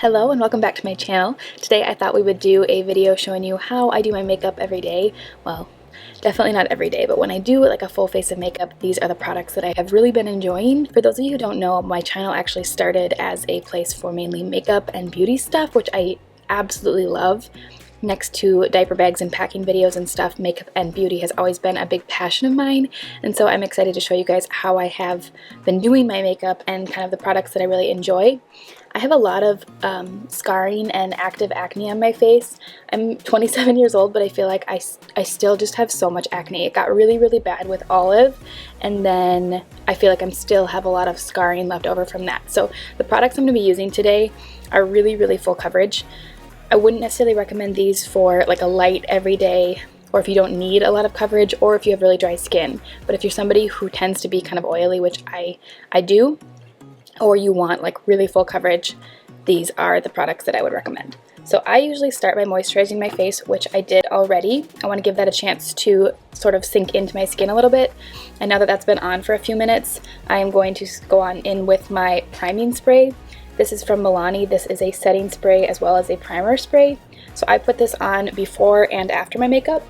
Hello and welcome back to my channel. Today I thought we would do a video showing you how I do my makeup every day. Well, definitely not every day, but when I do like a full face of makeup, these are the products that I have really been enjoying. For those of you who don't know, my channel actually started as a place for mainly makeup and beauty stuff, which I absolutely love. Next to diaper bags and packing videos and stuff, makeup and beauty has always been a big passion of mine, and so I'm excited to show you guys how I have been doing my makeup and kind of the products that I really enjoy. I have a lot of scarring and active acne on my face. I'm 27 years old, but I feel like I still just have so much acne. It got really, really bad with Olive, and then I feel like I still have a lot of scarring left over from that. So the products I'm going to be using today are really, really full coverage. I wouldn't necessarily recommend these for like a light everyday, or if you don't need a lot of coverage, or if you have really dry skin. But if you're somebody who tends to be kind of oily, which I do, or you want like really full coverage, these are the products that I would recommend. So I usually start by moisturizing my face, which I did already. I want to give that a chance to sort of sink into my skin a little bit. And now that that's been on for a few minutes, I am going to go on in with my priming spray. This is from Milani. This is a setting spray as well as a primer spray. So I put this on before and after my makeup.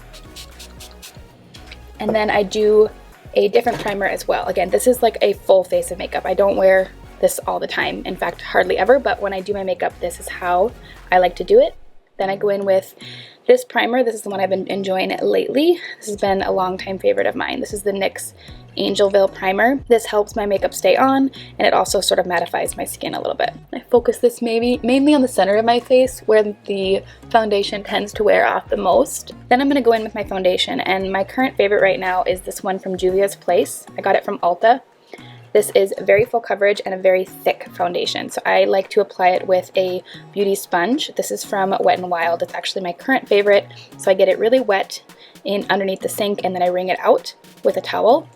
And then I do a different primer as well. Again, this is like a full face of makeup. I don't wear this all the time. In fact, hardly ever, but when I do my makeup, this is how I like to do it. Then I go in with this primer. This is the one I've been enjoying lately. This has been a long time favorite of mine. This is the NYX Angelville primer. This helps my makeup stay on, and it also sort of mattifies my skin a little bit. I focus this mainly on the center of my face where the foundation tends to wear off the most. Then I'm going to go in with my foundation, and my current favorite right now is this one from Juvia's Place. I got it from Ulta. This is very full coverage and a very thick foundation, so I like to apply it with a beauty sponge. This is from Wet n Wild. It's actually my current favorite, so I get it really wet in underneath the sink, and then I wring it out with a towel.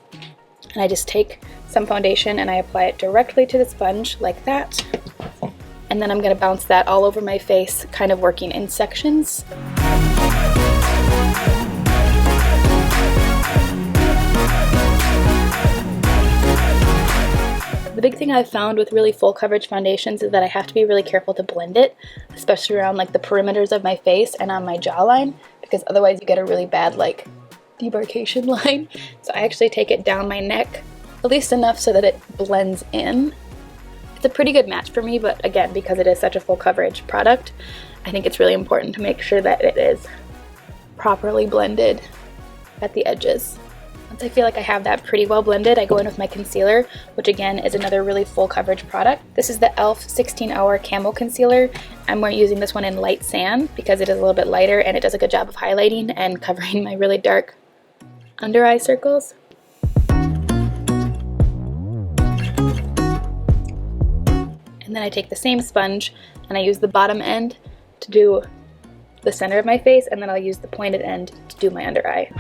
And I just take some foundation and I apply it directly to the sponge like that. And then I'm going to bounce that all over my face, kind of working in sections. The big thing I've found with really full coverage foundations is that I have to be really careful to blend it, especially around like the perimeters of my face and on my jawline, because otherwise you get a really bad like demarcation line. So I actually take it down my neck, at least enough so that it blends in. It's a pretty good match for me, but again, because it is such a full coverage product, I think it's really important to make sure that it is properly blended at the edges. Once I feel like I have that pretty well blended, I go in with my concealer, which again is another really full coverage product. This is the e.l.f. 16-Hour Camo Concealer. I'm using this one in Light Sand because it is a little bit lighter and it does a good job of highlighting and covering my really dark under eye circles. And then I take the same sponge and I use the bottom end to do the center of my face, and then I'll use the pointed end to do my under eye.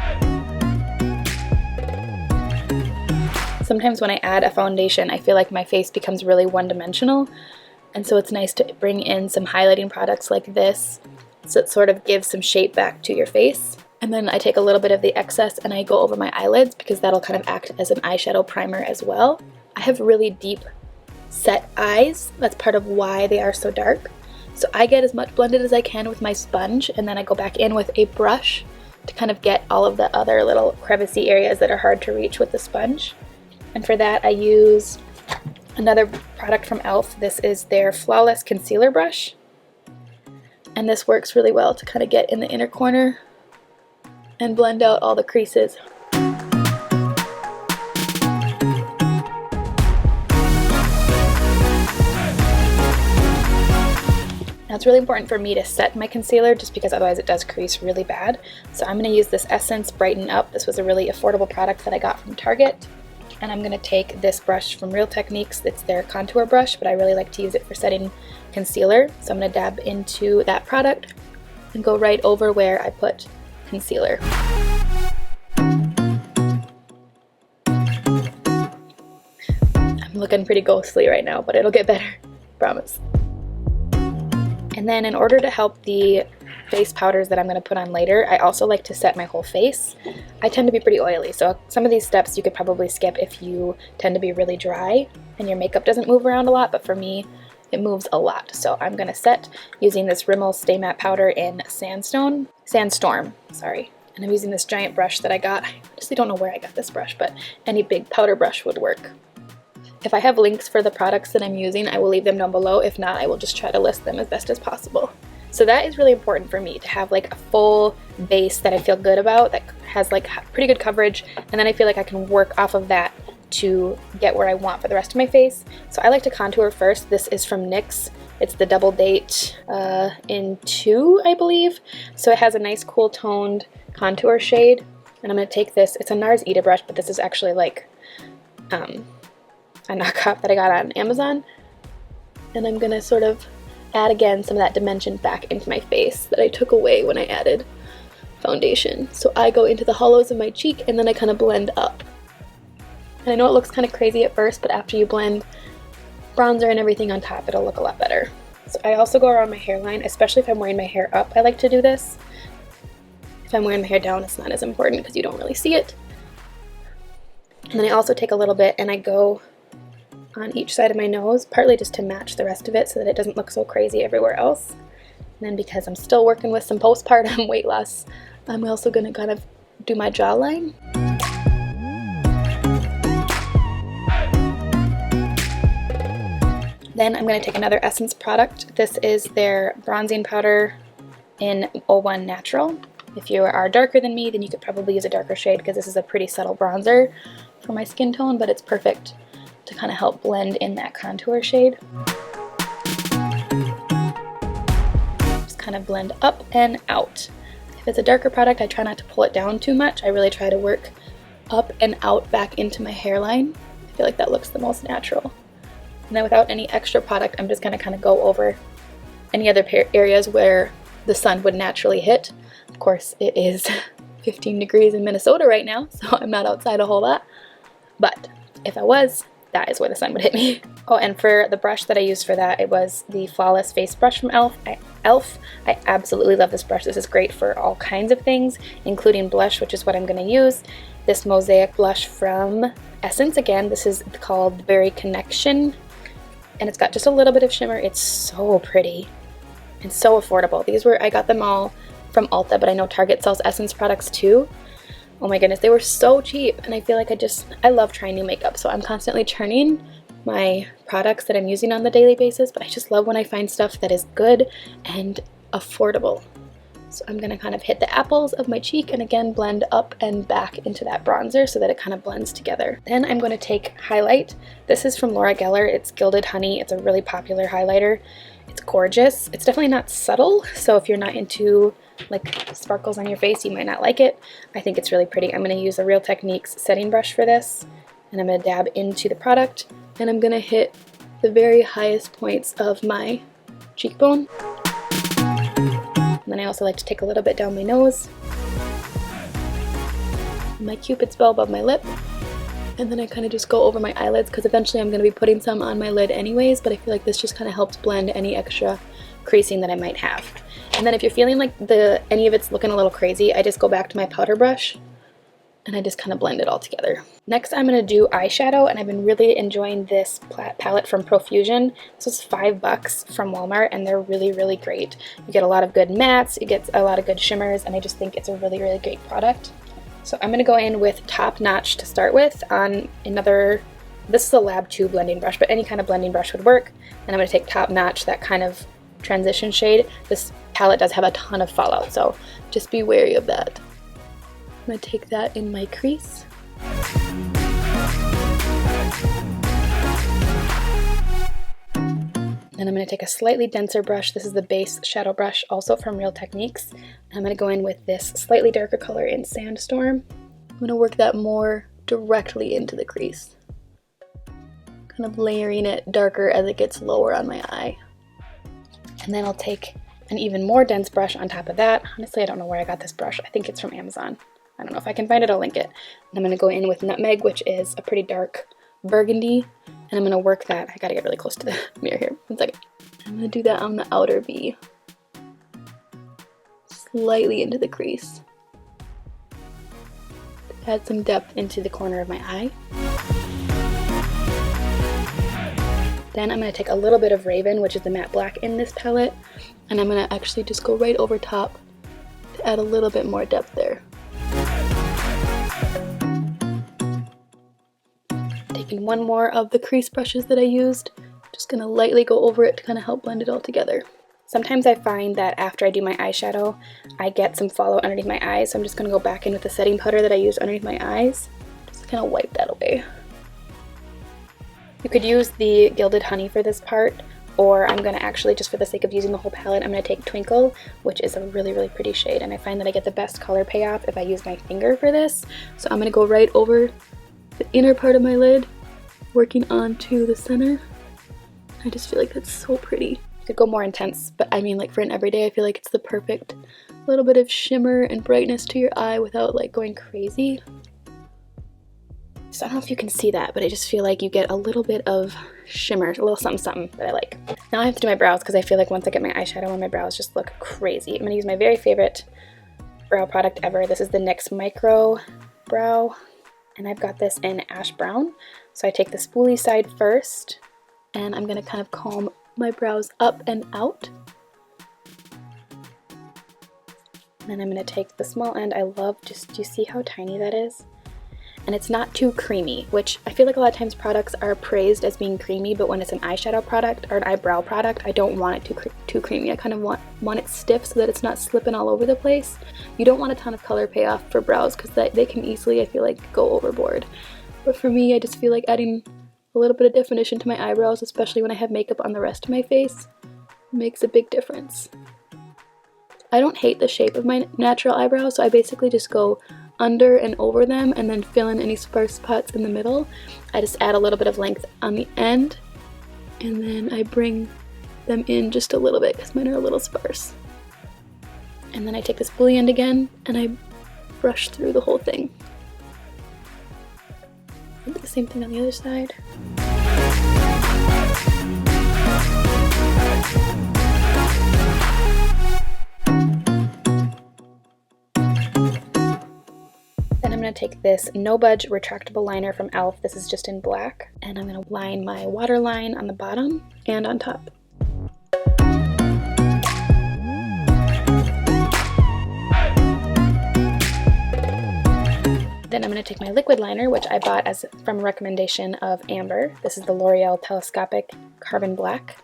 Sometimes when I add a foundation, I feel like my face becomes really one-dimensional, and so it's nice to bring in some highlighting products like this, so it sort of gives some shape back to your face. And then I take a little bit of the excess and I go over my eyelids because that'll kind of act as an eyeshadow primer as well. I have really deep set eyes. That's part of why they are so dark. So I get as much blended as I can with my sponge, and then I go back in with a brush to kind of get all of the other little crevicey areas that are hard to reach with the sponge. And for that I use another product from e.l.f. This is their Flawless Concealer Brush. And this works really well to kind of get in the inner corner and blend out all the creases. Now it's really important for me to set my concealer just because otherwise it does crease really bad. So I'm going to use this Essence Brighten Up. This was a really affordable product that I got from Target. And I'm going to take this brush from Real Techniques. It's their contour brush, but I really like to use it for setting concealer. So I'm going to dab into that product and go right over where I put concealer. I'm looking pretty ghostly right now, but it'll get better, promise. And then in order to help the face powders that I'm going to put on later, I also like to set my whole face. I tend to be pretty oily, so some of these steps you could probably skip if you tend to be really dry and your makeup doesn't move around a lot, but for me, it moves a lot. So I'm gonna set using this Rimmel Stay Matte powder in Sandstorm, sorry. And I'm using this giant brush that I got. I honestly don't know where I got this brush, but any big powder brush would work. If I have links for the products that I'm using, I will leave them down below. If not, I will just try to list them as best as possible. So that is really important for me, to have like a full base that I feel good about, that has like pretty good coverage, and then I feel like I can work off of that to get where I want for the rest of my face. So I like to contour first. This is from NYX. It's the Double Date in 2, I believe. So it has a nice cool toned contour shade. And I'm going to take this, it's a NARS Ita brush, but this is actually like a knockoff that I got on Amazon. And I'm going to sort of add again some of that dimension back into my face that I took away when I added foundation. So I go into the hollows of my cheek and then I kind of blend up. And I know it looks kind of crazy at first, but after you blend bronzer and everything on top, it'll look a lot better. So I also go around my hairline, especially if I'm wearing my hair up. I like to do this. If I'm wearing my hair down, it's not as important because you don't really see it. And then I also take a little bit and I go on each side of my nose, partly just to match the rest of it so that it doesn't look so crazy everywhere else. And then because I'm still working with some postpartum weight loss, I'm also going to kind of do my jawline. Then I'm going to take another Essence product. This is their bronzing powder in 01 Natural. If you are darker than me, then you could probably use a darker shade because this is a pretty subtle bronzer for my skin tone, but it's perfect to kind of help blend in that contour shade. Just kind of blend up and out. If it's a darker product, I try not to pull it down too much. I really try to work up and out back into my hairline. I feel like that looks the most natural. And then without any extra product, I'm just going to kind of go over any other areas where the sun would naturally hit. Of course, it is 15 degrees in Minnesota right now, so I'm not outside a whole lot. But if I was, that is where the sun would hit me. Oh, and for the brush that I used for that, it was the Flawless Face Brush from e.l.f. I absolutely love this brush. This is great for all kinds of things, including blush, which is what I'm going to use. This Mosaic blush from Essence. Again, this is called Berry Connection. And it's got just a little bit of shimmer. It's so pretty and so affordable. I got them all from Ulta, but I know Target sells Essence products too. Oh my goodness, they were so cheap, and I feel like I love trying new makeup, so I'm constantly churning my products that I'm using on the daily basis, but I just love when I find stuff that is good and affordable. So I'm going to kind of hit the apples of my cheek and again blend up and back into that bronzer so that it kind of blends together. Then I'm going to take highlight. This is from Laura Geller. It's Gilded Honey. It's a really popular highlighter. It's gorgeous. It's definitely not subtle, so if you're not into like sparkles on your face, you might not like it. I think it's really pretty. I'm going to use a Real Techniques setting brush for this, and I'm going to dab into the product, and I'm going to hit the very highest points of my cheekbone. And then I also like to take a little bit down my nose, my Cupid's bow above my lip, and then I kind of just go over my eyelids because eventually I'm going to be putting some on my lid anyways, but I feel like this just kind of helps blend any extra creasing that I might have. And then if you're feeling like any of it's looking a little crazy, I just go back to my powder brush and I just kind of blend it all together. Next, I'm going to do eyeshadow, and I've been really enjoying this palette from Profusion. This was $5 from Walmart, and they're really, really great. You get a lot of good mattes, you get a lot of good shimmers, and I just think it's a really, really great product. So I'm going to go in with Top Notch to start with on this is a Lab 2 blending brush, but any kind of blending brush would work. And I'm going to take Top Notch, that kind of transition shade. This palette does have a ton of fallout, so just be wary of that. I'm going to take that in my crease. Then I'm going to take a slightly denser brush. This is the base shadow brush, also from Real Techniques. I'm going to go in with this slightly darker color in Sandstorm. I'm going to work that more directly into the crease, kind of layering it darker as it gets lower on my eye. And then I'll take an even more dense brush on top of that. Honestly, I don't know where I got this brush. I think it's from Amazon. I don't know if I can find it, I'll link it. And I'm going to go in with Nutmeg, which is a pretty dark burgundy. And I'm going to work that. I gotta get really close to the mirror here. 1 second. I'm going to do that on the outer V. Slightly into the crease. Add some depth into the corner of my eye. Then I'm going to take a little bit of Raven, which is the matte black in this palette, and I'm going to actually just go right over top to add a little bit more depth there. Taking one more of the crease brushes that I used, just going to lightly go over it to kind of help blend it all together. Sometimes I find that after I do my eyeshadow, I get some fallout underneath my eyes, so I'm just going to go back in with the setting powder that I used underneath my eyes, just kind of wipe that away. You could use the Gilded Honey for this part, or I'm going to actually, just for the sake of using the whole palette, I'm going to take Twinkle, which is a really, really pretty shade, and I find that I get the best color payoff if I use my finger for this. So I'm going to go right over the inner part of my lid, working onto the center. I just feel like that's so pretty. Could go more intense, but I mean, like, for an everyday, I feel like it's the perfect little bit of shimmer and brightness to your eye without like going crazy. So I don't know if you can see that, but I just feel like you get a little bit of shimmer, a little something something that I like. Now I have to do my brows because I feel like once I get my eyeshadow on, my brows just look crazy. I'm gonna use my very favorite brow product ever. This is the NYX Micro Brow, and I've got this in Ash Brown. So I take the spoolie side first, and I'm gonna kind of comb my brows up and out. And then I'm going to take the small end. I love, just, do you see how tiny that is? And it's not too creamy, which I feel like a lot of times products are praised as being creamy, but when it's an eyeshadow product or an eyebrow product, I don't want it too creamy. I kind of want it stiff so that it's not slipping all over the place. You don't want a ton of color payoff for brows because they can easily, I feel like, go overboard. But for me, I just feel like adding a little bit of definition to my eyebrows, especially when I have makeup on the rest of my face, makes a big difference. I don't hate the shape of my natural eyebrows, so I basically just go under and over them and then fill in any sparse spots in the middle. I just add a little bit of length on the end, and then I bring them in just a little bit because mine are a little sparse. And then I take the spoolie end again and I brush through the whole thing. Do the same thing on the other side. Then I'm going to take this No Budge retractable liner from e.l.f. This is just in black, and I'm going to line my waterline on the bottom and on top. Then I'm going to take my liquid liner, which I bought from a recommendation of Amber. This is the L'Oreal Telescopic Carbon Black.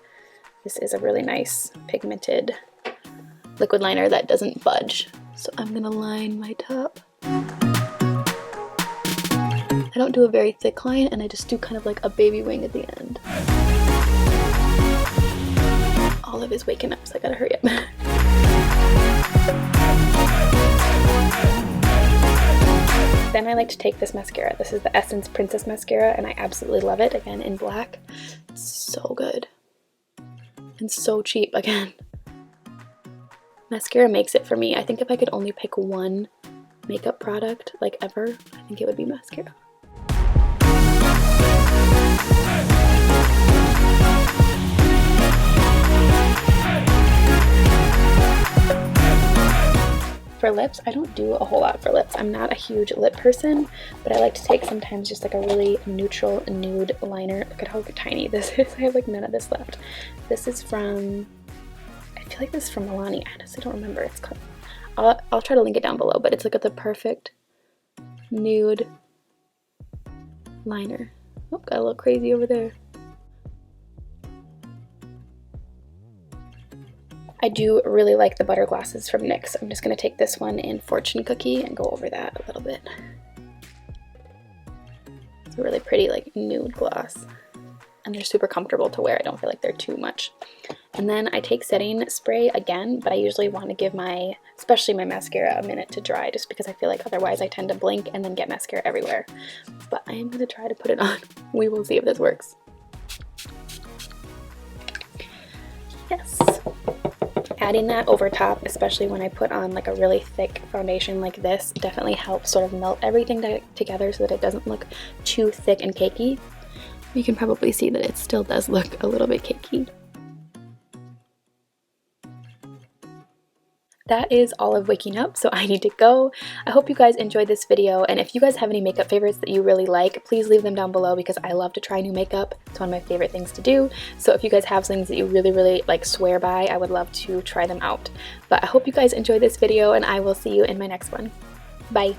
This is a really nice pigmented liquid liner that doesn't budge. So I'm going to line my top. I don't do a very thick line, and I just do kind of like a baby wing at the end. Olive is waking up, so I gotta hurry up. Then I like to take this mascara. This is the Essence Princess Mascara, and I absolutely love it. Again, in black. It's so good. And so cheap, again. Mascara makes it for me. I think if I could only pick one makeup product, like ever, I think it would be mascara. For lips, I don't do a whole lot for lips. I'm not a huge lip person, but I like to take sometimes just like a really neutral nude liner. Look at how tiny this is. I have like none of this left. This is from, I feel like this is from Milani. I honestly don't remember. It's called, I'll try to link it down below, but it's like the perfect nude liner. Oh, got a little crazy over there. I do really like the butter glosses from NYX. I'm just going to take this one in Fortune Cookie and go over that a little bit. It's a really pretty like nude gloss. And they're super comfortable to wear. I don't feel like they're too much. And then I take setting spray again, but I usually want to give especially my mascara, a minute to dry, just because I feel like otherwise I tend to blink and then get mascara everywhere. But I am going to try to put it on. We will see if this works. Yes. Adding that over top, especially when I put on like a really thick foundation like this, definitely helps sort of melt everything together so that it doesn't look too thick and cakey. You can probably see that it still does look a little bit cakey. that is all of waking up, so I need to go. I hope you guys enjoyed this video, and if you guys have any makeup favorites that you really like, please leave them down below because I love to try new makeup. It's one of my favorite things to do. So if you guys have things that you really like swear by, I would love to try them out. But I hope you guys enjoyed this video, and I will see you in my next one. Bye!